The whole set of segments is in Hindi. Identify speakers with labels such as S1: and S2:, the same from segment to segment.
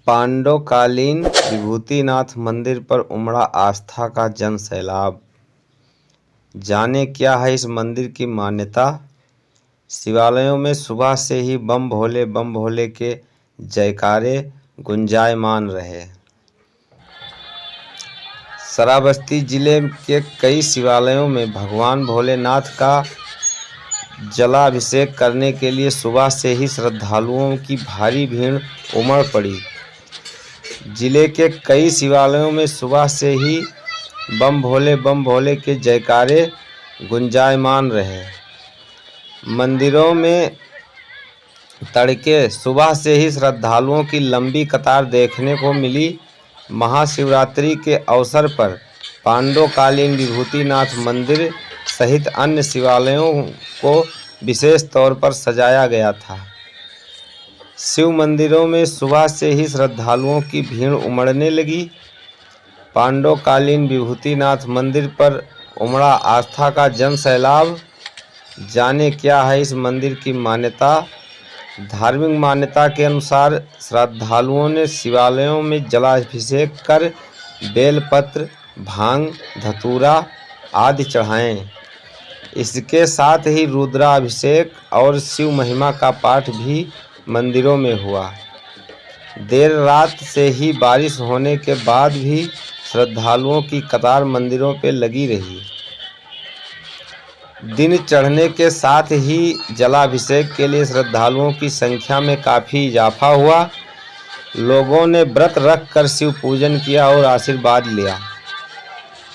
S1: पांडवकालीन विभूतिनाथ मंदिर पर उमड़ा आस्था का जन सैलाब। जाने क्या है इस मंदिर की मान्यता। शिवालयों में सुबह से ही बम भोले के जयकारे गुंजायमान रहे। श्रावस्ती जिले के कई शिवालयों में भगवान भोलेनाथ का जलाभिषेक करने के लिए सुबह से ही श्रद्धालुओं की भारी भीड़ उमड़ पड़ी। जिले के कई शिवालयों में सुबह से ही बम भोले के जयकारे गुंजायमान रहे। मंदिरों में तड़के सुबह से ही श्रद्धालुओं की लंबी कतार देखने को मिली। महाशिवरात्रि के अवसर पर पांडवकालीन विभूतिनाथ मंदिर सहित अन्य शिवालयों को विशेष तौर पर सजाया गया था। शिव मंदिरों में सुबह से ही श्रद्धालुओं की भीड़ उमड़ने लगी। पांडवकालीन विभूतिनाथ मंदिर पर उमड़ा आस्था का जन सैलाब। जाने क्या है इस मंदिर की मान्यता। धार्मिक मान्यता के अनुसार श्रद्धालुओं ने शिवालयों में जलाभिषेक कर बेलपत्र, भांग, धतूरा आदि चढ़ाएं। इसके साथ ही रुद्राभिषेक और शिव महिमा का पाठ भी मंदिरों में हुआ। देर रात से ही बारिश होने के बाद भी श्रद्धालुओं की कतार मंदिरों पर लगी रही। दिन चढ़ने के साथ ही जलाभिषेक के लिए श्रद्धालुओं की संख्या में काफ़ी इजाफा हुआ। लोगों ने व्रत रखकर शिव पूजन किया और आशीर्वाद लिया।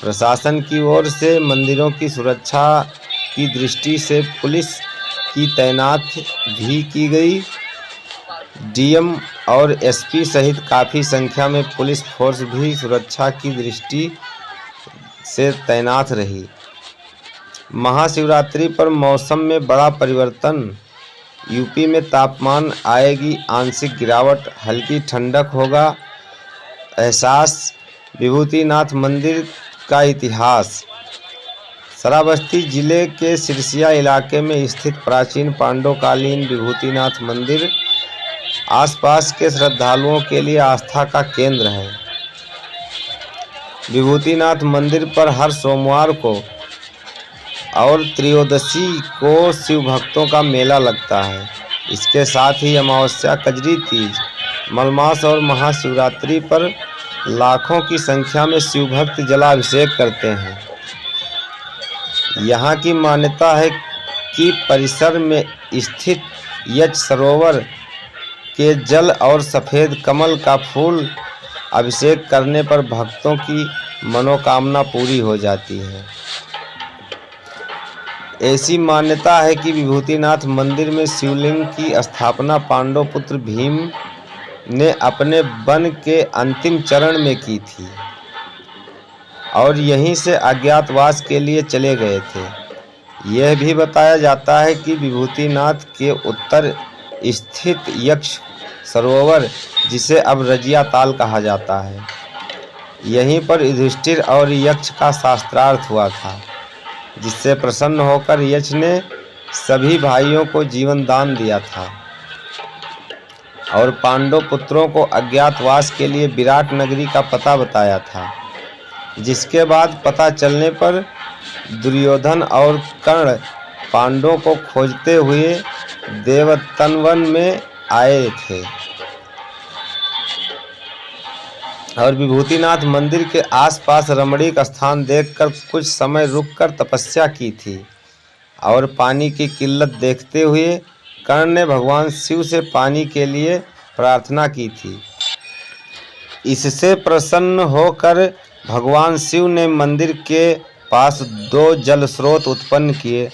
S1: प्रशासन की ओर से मंदिरों की सुरक्षा की दृष्टि से पुलिस की तैनात भी की गई। डीएम और एसपी सहित काफ़ी संख्या में पुलिस फोर्स भी सुरक्षा की दृष्टि से तैनात रही। महाशिवरात्रि पर मौसम में बड़ा परिवर्तन। यूपी में तापमान आएगी आंशिक गिरावट, हल्की ठंडक होगा। एहसास विभूतिनाथ मंदिर का इतिहास। श्रावस्ती जिले के सिरसिया इलाके में स्थित प्राचीन पांडवकालीन विभूतिनाथ मंदिर आसपास के श्रद्धालुओं के लिए आस्था का केंद्र है। विभूतिनाथ मंदिर पर हर सोमवार को और त्रयोदशी को शिव भक्तों का मेला लगता है। इसके साथ ही अमावस्या, कजरी तीज, मलमास और महाशिवरात्रि पर लाखों की संख्या में शिव भक्त जलाभिषेक करते हैं। यहाँ की मान्यता है कि परिसर में स्थित यक्ष सरोवर के जल और सफ़ेद कमल का फूल अभिषेक करने पर भक्तों की मनोकामना पूरी हो जाती है। ऐसी मान्यता है कि विभूतिनाथ मंदिर में शिवलिंग की स्थापना पांडव पुत्र भीम ने अपने वन के अंतिम चरण में की थी और यहीं से अज्ञातवास के लिए चले गए थे। यह भी बताया जाता है कि विभूतिनाथ के उत्तर स्थित यक्ष सरोवर, जिसे अब रजिया ताल कहा जाता है, यहीं पर युधिष्ठिर और यक्ष का शास्त्रार्थ हुआ था, जिससे प्रसन्न होकर यक्ष ने सभी भाइयों को जीवन दान दिया था और पांडव पुत्रों को अज्ञातवास के लिए विराट नगरी का पता बताया था। जिसके बाद पता चलने पर दुर्योधन और कर्ण पांडवों को खोजते हुए देवतनवन में आए थे और विभूतिनाथ मंदिर के आसपास रमणीक स्थान देखकर कुछ समय रुककर तपस्या की थी और पानी की किल्लत देखते हुए कर्ण ने भगवान शिव से पानी के लिए प्रार्थना की थी। इससे प्रसन्न होकर भगवान शिव ने मंदिर के पास 2 जल स्रोत उत्पन्न किए,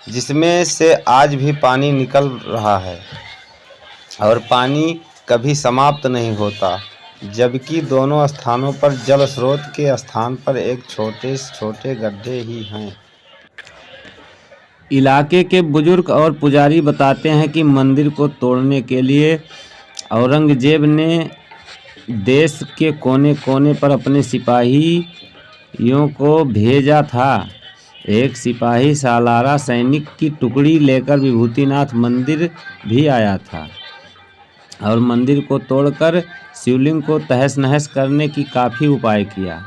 S1: जिसमें से आज भी पानी निकल रहा है और पानी कभी समाप्त नहीं होता। जबकि दोनों स्थानों पर जल स्रोत के स्थान पर एक छोटे गड्ढे ही हैं। इलाके के बुजुर्ग और पुजारी बताते हैं कि मंदिर को तोड़ने के लिए औरंगजेब ने देश के कोने कोने पर अपने सिपाहियों को भेजा था। एक सिपाही सालारा सैनिक की टुकड़ी लेकर विभूतिनाथ मंदिर भी आया था। और मंदिर को तोड़कर शिवलिंग को तहस नहस करने की काफ़ी उपाय किया,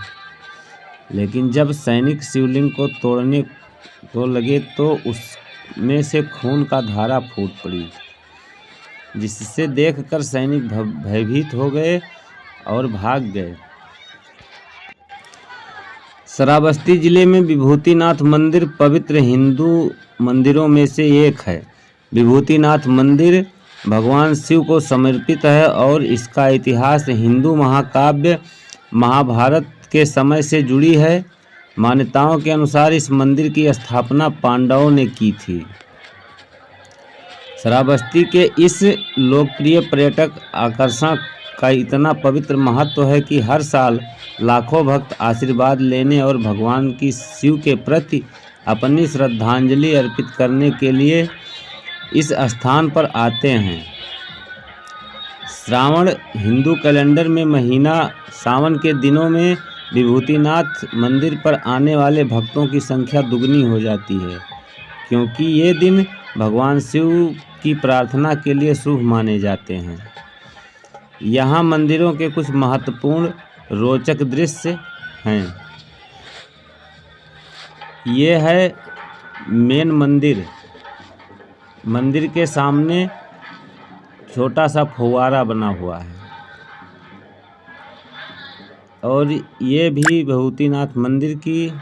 S1: लेकिन जब सैनिक शिवलिंग को तोड़ने को लगे तो उसमें से खून का धारा फूट पड़ी, जिससे देखकर सैनिक भयभीत हो गए और भाग गए। श्रावस्ती जिले में विभूतिनाथ मंदिर पवित्र हिंदू मंदिरों में से एक है। विभूतिनाथ मंदिर भगवान शिव को समर्पित है और इसका इतिहास हिंदू महाकाव्य महाभारत के समय से जुड़ी है। मान्यताओं के अनुसार इस मंदिर की स्थापना पांडवों ने की थी। श्रावस्ती के इस लोकप्रिय पर्यटक आकर्षण का इतना पवित्र महत्व है कि हर साल लाखों भक्त आशीर्वाद लेने और भगवान की शिव के प्रति अपनी श्रद्धांजलि अर्पित करने के लिए इस स्थान पर आते हैं। श्रावण हिंदू कैलेंडर में महीना सावन के दिनों में विभूतिनाथ मंदिर पर आने वाले भक्तों की संख्या दुगनी हो जाती है, क्योंकि ये दिन भगवान शिव की प्रार्थना के लिए शुभ माने जाते हैं। यहाँ मंदिरों के कुछ महत्वपूर्ण रोचक दृश्य हैं। ये है मेन मंदिर। मंदिर के सामने छोटा सा फव्वारा बना हुआ है और ये भी विभूतिनाथ मंदिर की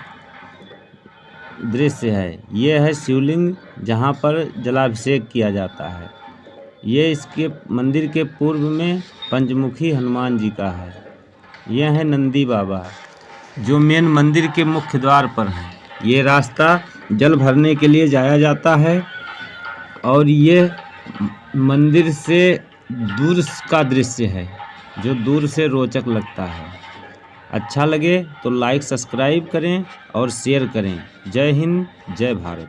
S1: दृश्य है। ये है शिवलिंग जहाँ पर जलाभिषेक किया जाता है। ये इसके मंदिर के पूर्व में पंचमुखी हनुमान जी का है। यह है नंदी बाबा जो मेन मंदिर के मुख्य द्वार पर है। ये रास्ता जल भरने के लिए जाया जाता है और ये मंदिर से दूर का दृश्य है जो दूर से रोचक लगता है। अच्छा लगे तो लाइक सब्सक्राइब करें और शेयर करें। जय हिंद, जय भारत।